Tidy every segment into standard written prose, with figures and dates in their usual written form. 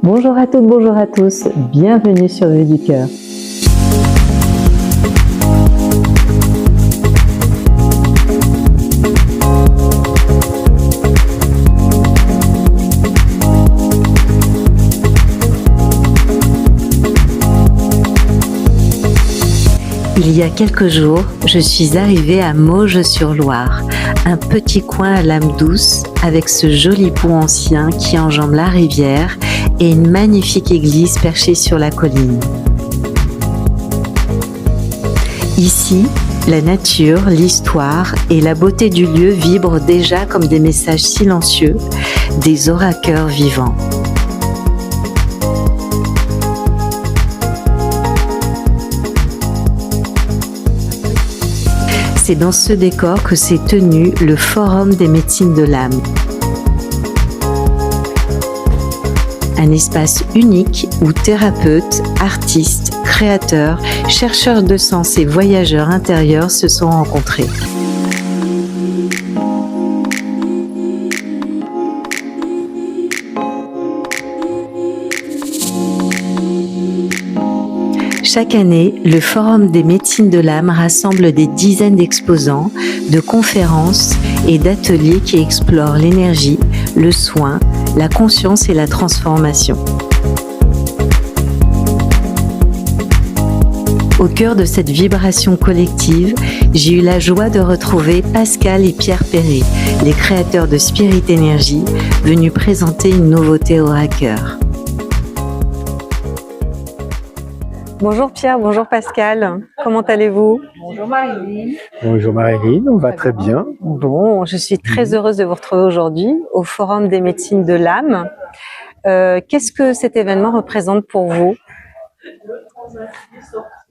Bonjour à toutes, bonjour à tous, bienvenue sur Vue du Cœur. Il y a quelques jours, je suis arrivée à Mauges-sur-Loire, un petit coin à l'âme douce avec ce joli pont ancien qui enjambe la rivière et une magnifique église perchée sur la colline. Ici, la nature, l'histoire et la beauté du lieu vibrent déjà comme des messages silencieux, des orateurs vivants. C'est dans ce décor que s'est tenu le Forum des médecines de l'âme. Un espace unique où thérapeutes, artistes, créateurs, chercheurs de sens et voyageurs intérieurs se sont rencontrés. Chaque année, le Forum des médecines de l'âme rassemble des dizaines d'exposants, de conférences et d'ateliers qui explorent l'énergie, le soin, la conscience et la transformation. Au cœur de cette vibration collective, j'ai eu la joie de retrouver Pascal et Pierre Perret, les créateurs de Spirit Energy, venus présenter une nouveauté au hacker. Bonjour Pierre, bonjour Pascal, comment allez-vous? Bonjour Marilyn. Bonjour Marilyn, on va très bien. Bon, je suis très heureuse de vous retrouver aujourd'hui au Forum des médecines de l'âme. Qu'est-ce que cet événement représente pour vous?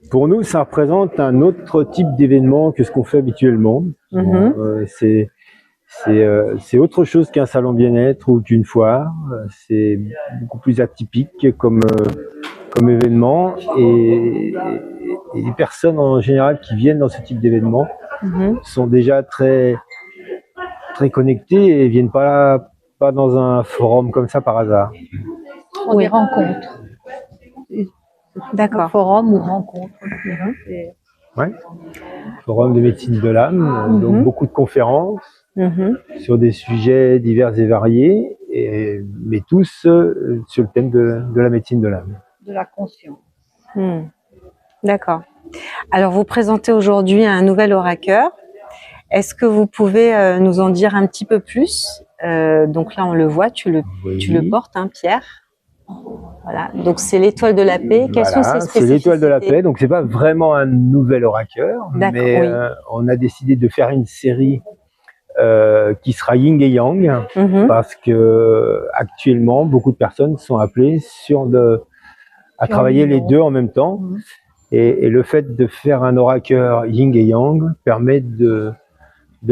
Pour nous, ça représente un autre type d'événement que ce qu'on fait habituellement. C'est autre chose qu'un salon bien-être ou qu'une foire. C'est beaucoup plus atypique comme événement et les personnes en général qui viennent dans ce type d'événement sont déjà très connectées et viennent pas dans un forum comme ça par hasard. Des rencontres. D'accord. Forum ou rencontre. Ouais. Forum de médecine de l'âme, donc beaucoup de conférences sur des sujets divers et variés, mais tous sur le thème de la médecine de l'âme. De la conscience. D'accord. Alors, vous présentez aujourd'hui un nouvel orateur. Est-ce que vous pouvez nous en dire un petit peu plus? Donc là, on le voit, tu le portes, hein, Pierre. Voilà. Donc, c'est l'étoile de la paix. Quelles sont ses spécificités? C'est l'étoile de la paix. Donc, c'est pas vraiment un nouvel orateur, mais on a décidé de faire une série qui sera Yin et Yang, parce que actuellement, beaucoup de personnes sont appelées à travailler les deux en même temps. Et le fait de faire un orateur Yin et Yang permet de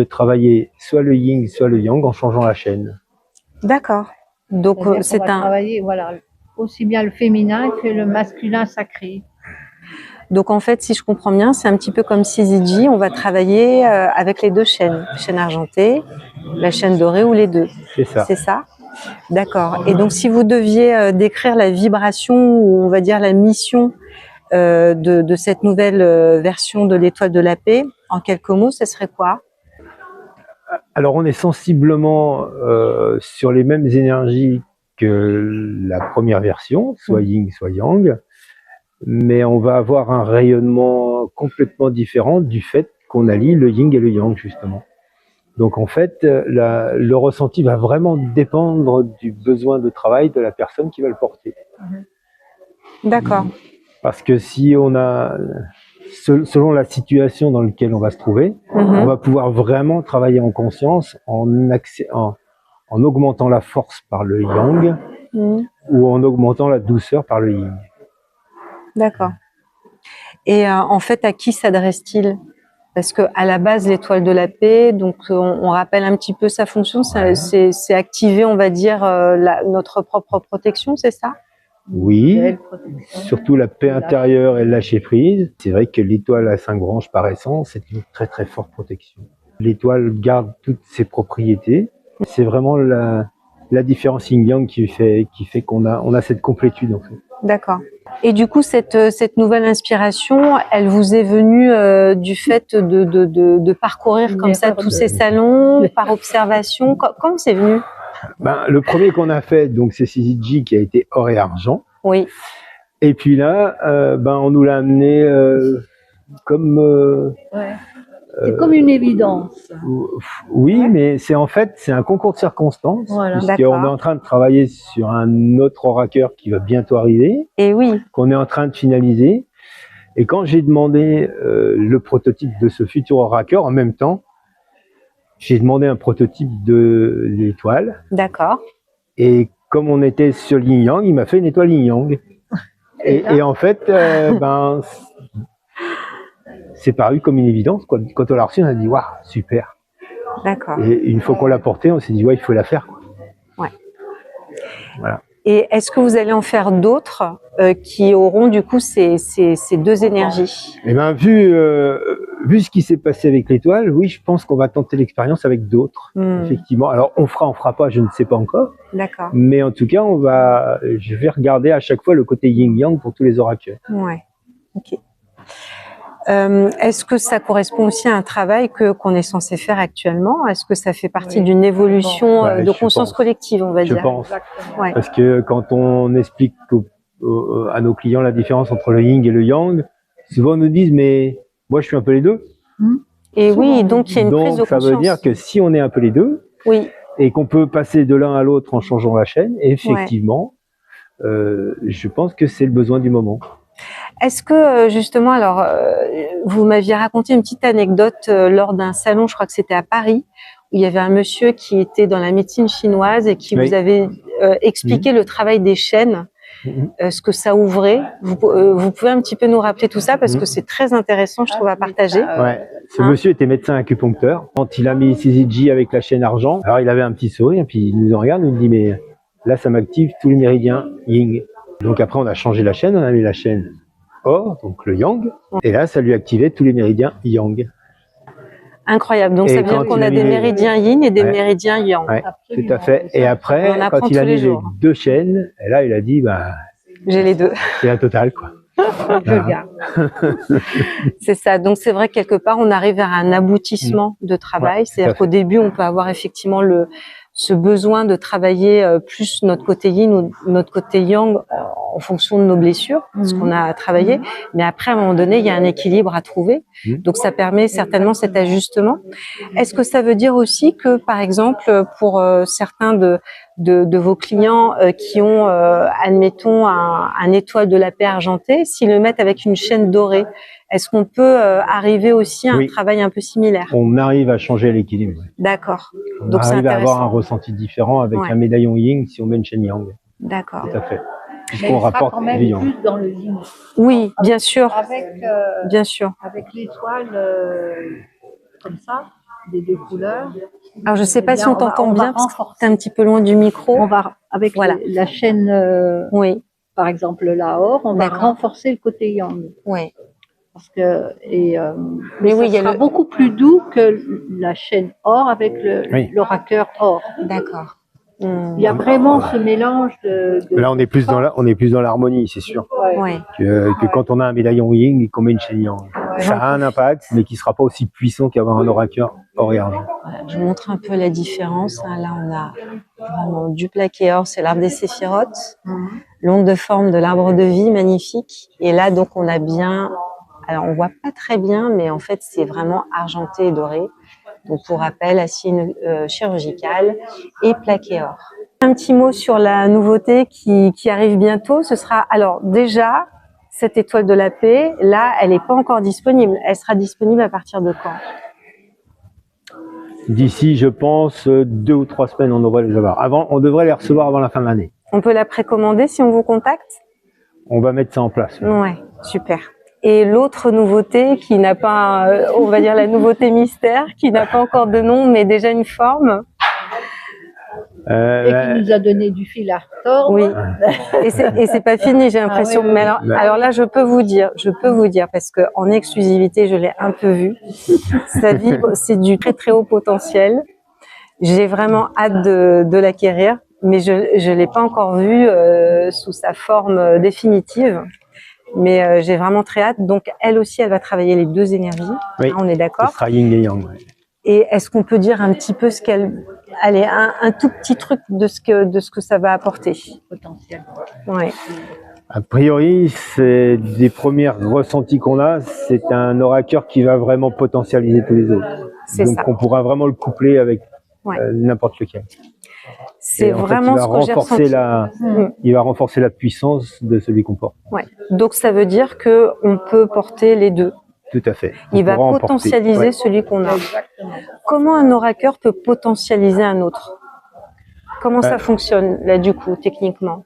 travailler soit le Yin, soit le Yang en changeant la chaîne. D'accord. Donc, c'est un... travailler, voilà, aussi bien le féminin que le masculin sacré. Donc, en fait, si je comprends bien, c'est un petit peu comme CZG. On va travailler avec les deux chaînes. La chaîne argentée, la chaîne dorée ou les deux. C'est ça. C'est ça? D'accord. Et donc, si vous deviez décrire la vibration ou on va dire la mission de cette nouvelle version de l'étoile de la paix, en quelques mots, ce serait quoi? Alors, on est sensiblement sur les mêmes énergies que la première version, soit Yin, soit Yang, mais on va avoir un rayonnement complètement différent du fait qu'on allie le Yin et le Yang, justement. Donc, en fait, le ressenti va vraiment dépendre du besoin de travail de la personne qui va le porter. D'accord. Parce que si on a... Selon la situation dans laquelle on va se trouver, on va pouvoir vraiment travailler en conscience en augmentant la force par le Yang ou en augmentant la douceur par le Yin. D'accord. Et en fait, à qui s'adresse-t-il? Parce que à la base, l'étoile de la paix, donc on rappelle un petit peu sa fonction, c'est activer, on va dire, notre propre protection, c'est ça? Oui, surtout la paix intérieure et le lâcher prise. C'est vrai que l'étoile à 5 branches par essence, c'est une très forte protection. L'étoile garde toutes ses propriétés. C'est vraiment la différence yin-yang qui fait qu'on a cette complétude en fait. D'accord. Et du coup, cette nouvelle inspiration, elle vous est venue du fait de parcourir comme ça tous ces salons, par observation. Comment c'est venu? Le premier qu'on a fait, donc c'est CZG qui a été or et argent. Oui. Et puis là, on nous l'a amené comme... c'est comme une évidence. Oui, ouais. Mais c'est en fait, c'est un concours de circonstances. Voilà. Puisqu'on est en train de travailler sur un autre oraqueur qui va bientôt arriver. Et oui. Qu'on est en train de finaliser. Et quand j'ai demandé le prototype de ce futur oraqueur, en même temps, j'ai demandé un prototype de l'étoile. D'accord. Et comme on était sur Yin Yang, il m'a fait une étoile Yin Yang. Et en fait, c'est paru comme une évidence, quoi. Quand on l'a reçu, on a dit waouh, super. D'accord. Et une fois qu'on l'a porté, on s'est dit ouais, il faut la faire, quoi. Ouais. Voilà. Et est-ce que vous allez en faire d'autres qui auront du coup ces deux énergies? Eh bien, vu ce qui s'est passé avec l'étoile, oui, je pense qu'on va tenter l'expérience avec d'autres, effectivement. Alors, on fera pas, je ne sais pas encore. D'accord. Mais en tout cas, je vais regarder à chaque fois le côté yin-yang pour tous les oracles. Ouais. Ok. Est-ce que ça correspond aussi à un travail qu'on est censé faire actuellement? Est-ce que ça fait partie d'une évolution de conscience collective, on va dire? Je pense. Ouais. Parce que quand on explique à nos clients la différence entre le yin et le yang, souvent ils nous disent mais moi je suis un peu les deux. Et oui, donc il y a une prise de conscience. Ça veut dire que si on est un peu les deux, oui, et qu'on peut passer de l'un à l'autre en changeant la chaîne, effectivement, je pense que c'est le besoin du moment. Est-ce que justement, alors, vous m'aviez raconté une petite anecdote lors d'un salon, je crois que c'était à Paris, où il y avait un monsieur qui était dans la médecine chinoise et qui vous avait expliqué le travail des chaînes, ce que ça ouvrait. Vous pouvez un petit peu nous rappeler tout ça parce que c'est très intéressant, je trouve, à partager. Ouais. Ce monsieur était médecin acupuncteur. Quand il a mis CZG avec la chaîne argent, alors il avait un petit sourire, puis il nous regarde, il nous dit mais là ça m'active tous les méridiens yin. Donc après on a changé la chaîne, on a mis la chaîne or, donc le yang, et là ça lui activait tous les méridiens yang. Incroyable, donc ça veut dire qu'on a des méridiens yin et des méridiens yang. Ouais, tout à fait. Et après, quand il a mis les deux chaînes, et là il a dit j'ai les deux. C'est la totale, quoi. Je garde. C'est ça. Donc c'est vrai que quelque part on arrive vers un aboutissement de travail. C'est-à-dire qu'au début on peut avoir effectivement ce besoin de travailler plus notre côté yin ou notre côté yang en fonction de nos blessures, ce qu'on a travaillé. Mais après, à un moment donné, il y a un équilibre à trouver. Donc, ça permet certainement cet ajustement. Est-ce que ça veut dire aussi que, par exemple, pour certains de vos clients qui ont, admettons, un étoile de la paix argentée, s'ils le mettent avec une chaîne dorée, est-ce qu'on peut arriver aussi à un travail un peu similaire? On arrive à changer l'équilibre. D'accord. Donc c'est intéressant. On arrive à avoir un ressenti différent avec un médaillon yin si on met une chaîne yang. D'accord. Tout à fait. Puisqu'on rapporte quand même plus dans le yin. Oui, bien sûr. Bien sûr. Avec l'étoile comme ça, des deux couleurs. Alors je sais pas si on t'entend bien parce que t'es un petit peu loin du micro. On va avec la chaîne. Par exemple la or, on va renforcer le côté yang. Oui. Parce que mais oui, il sera beaucoup plus doux que la chaîne or avec l'oraqueur or. D'accord. Il y a vraiment ce mélange de là on est plus dans l'harmonie, c'est sûr. Que quand on a un médaillon yin et qu'on met une chaîne yang, ça a un impact, mais qui sera pas aussi puissant qu'avoir un oraqueur or et argent. Voilà, je vous montre un peu la différence. Là on a vraiment du plaqué or, c'est l'arbre des séphirotes, l'onde de forme de l'arbre de vie, magnifique. Et là donc on a bien. Alors, on voit pas très bien, mais en fait, c'est vraiment argenté et doré. Donc, pour rappel, acier chirurgical et plaqué or. Un petit mot sur la nouveauté qui arrive bientôt. Ce sera, alors, déjà, cette étoile de la paix, là, elle n'est pas encore disponible. Elle sera disponible à partir de quand? D'ici, je pense, 2 ou 3 semaines, on devrait les avoir. On devrait les recevoir avant la fin de l'année. On peut la précommander si on vous contacte? On va mettre ça en place. Ouais, super. Et l'autre nouveauté qui n'a pas, on va dire la nouveauté mystère, qui n'a pas encore de nom, mais déjà une forme. Et qui nous a donné du fil à retordre. Oui. Et c'est pas fini, j'ai l'impression. Mais alors là, je peux vous dire, parce que en exclusivité, je l'ai un peu vu. Ça vibre, c'est du très très haut potentiel. J'ai vraiment hâte de l'acquérir. mais je ne l'ai pas encore vu sous sa forme définitive. Mais j'ai vraiment très hâte. Donc, elle aussi, elle va travailler les deux énergies. Oui, hein, on est d'accord. Ce sera yin et yang. Ouais. Et est-ce qu'on peut dire un petit peu ce qu'elle... Allez, un tout petit truc de ce que ça va apporter. Potentiel. Ouais. A priori, c'est des premiers ressentis qu'on a, c'est un oracle qui va vraiment potentialiser tous les autres. Donc, on pourra vraiment le coupler avec n'importe lequel. C'est vraiment ce que j'ai ressenti. Il va renforcer la puissance de celui qu'on porte. Ouais. Donc, ça veut dire qu'on peut porter les deux. Tout à fait. Il va potentialiser celui qu'on a. Exactement. Comment un oracle peut potentialiser un autre? Comment ça fonctionne, là, du coup, techniquement?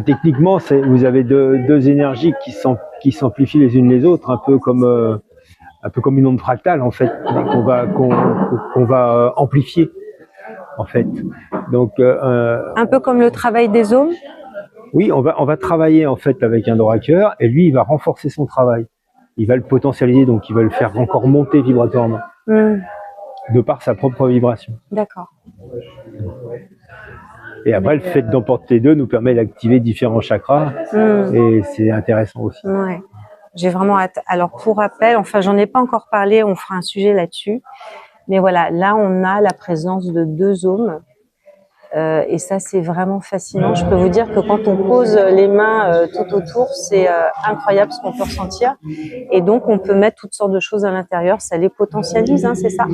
Techniquement, vous avez deux énergies qui s'amplifient les unes les autres, un peu comme une onde fractale, en fait, qu'on va amplifier, en fait. Donc, un peu comme le travail des ohms? Oui, on va travailler, en fait, avec un oracle, et lui, il va renforcer son travail. Il va le potentialiser, donc il va le faire encore monter vibratoirement, de par sa propre vibration. D'accord. Et après, le fait d'emporter les deux nous permet d'activer différents chakras, et c'est intéressant aussi. Ouais. J'ai vraiment hâte. Alors, pour rappel, enfin, j'en ai pas encore parlé, on fera un sujet là-dessus. Mais voilà, là, on a la présence de deux ohms. Et ça, c'est vraiment fascinant. Je peux vous dire que quand on pose les mains tout autour, c'est incroyable ce qu'on peut ressentir. Et donc, on peut mettre toutes sortes de choses à l'intérieur. Ça les potentialise, hein, c'est ça?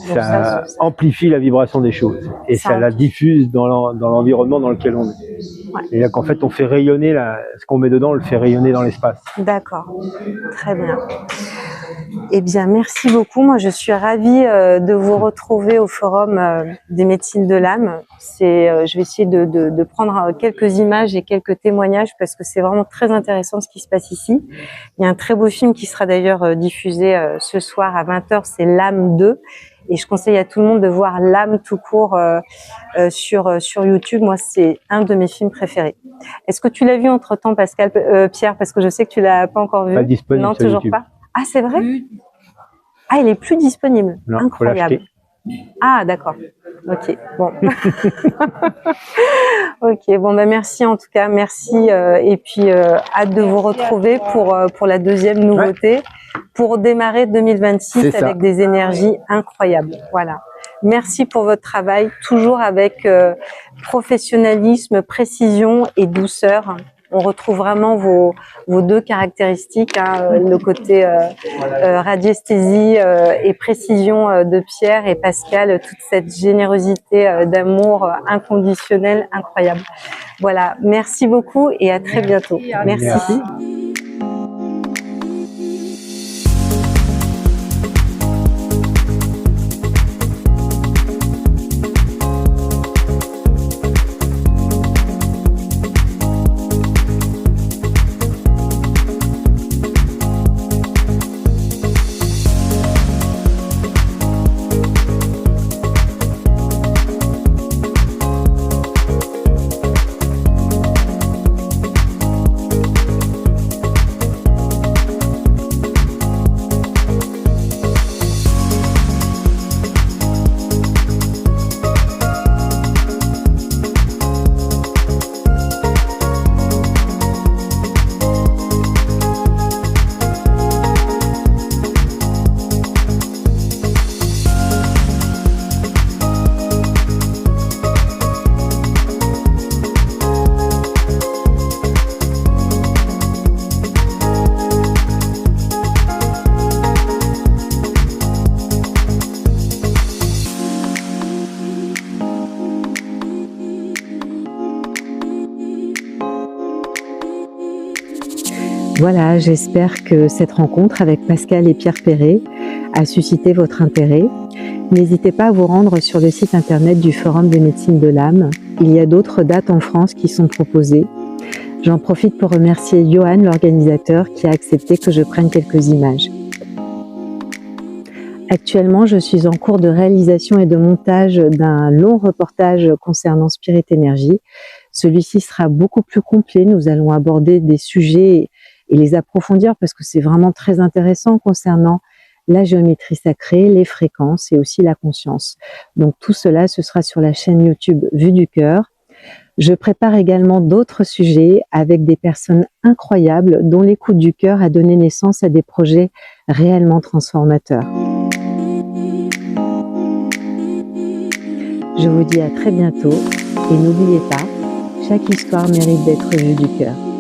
Voilà. Ça amplifie la vibration des choses. Et ça la diffuse dans l'environnement dans lequel on est. Ouais. Et là, qu'en fait, on fait rayonner ce qu'on met dedans, on le fait rayonner dans l'espace. D'accord. Très bien. Eh bien, merci beaucoup. Moi, je suis ravie de vous retrouver au Forum des médecines de l'âme. Je vais essayer de prendre quelques images et quelques témoignages parce que c'est vraiment très intéressant ce qui se passe ici. Il y a un très beau film qui sera d'ailleurs diffusé ce soir à 20h, c'est L'âme 2. Et je conseille à tout le monde de voir L'âme tout court sur YouTube. Moi, c'est un de mes films préférés. Est-ce que tu l'as vu entre-temps, Pierre? Parce que je sais que tu l'as pas encore vu. Pas disponible. Non, toujours pas. Ah, c'est vrai? Ah, il est plus disponible. Non, incroyable. Ah, d'accord. Ok, bon. Ok, bon, merci en tout cas, merci. Et puis, hâte de vous retrouver pour la deuxième nouveauté, pour démarrer 2026 avec des énergies incroyables. Voilà. Merci pour votre travail, toujours avec professionnalisme, précision et douceur. On retrouve vraiment vos deux caractéristiques, hein, le côté radiesthésie et précision de Pierre et Pascal, toute cette générosité d'amour inconditionnel, incroyable. Voilà, merci beaucoup et à très bientôt. Merci. Voilà, j'espère que cette rencontre avec Pascal et Pierre Perret a suscité votre intérêt. N'hésitez pas à vous rendre sur le site internet du Forum des médecines de l'âme. Il y a d'autres dates en France qui sont proposées. J'en profite pour remercier Johan, l'organisateur, qui a accepté que je prenne quelques images. Actuellement, je suis en cours de réalisation et de montage d'un long reportage concernant Spirit Energy. Celui-ci sera beaucoup plus complet. Nous allons aborder des sujets et les approfondir parce que c'est vraiment très intéressant concernant la géométrie sacrée, les fréquences et aussi la conscience. Donc tout cela, ce sera sur la chaîne YouTube Vue du Cœur. Je prépare également d'autres sujets avec des personnes incroyables dont l'écoute du cœur a donné naissance à des projets réellement transformateurs. Je vous dis à très bientôt et n'oubliez pas, chaque histoire mérite d'être vue du cœur.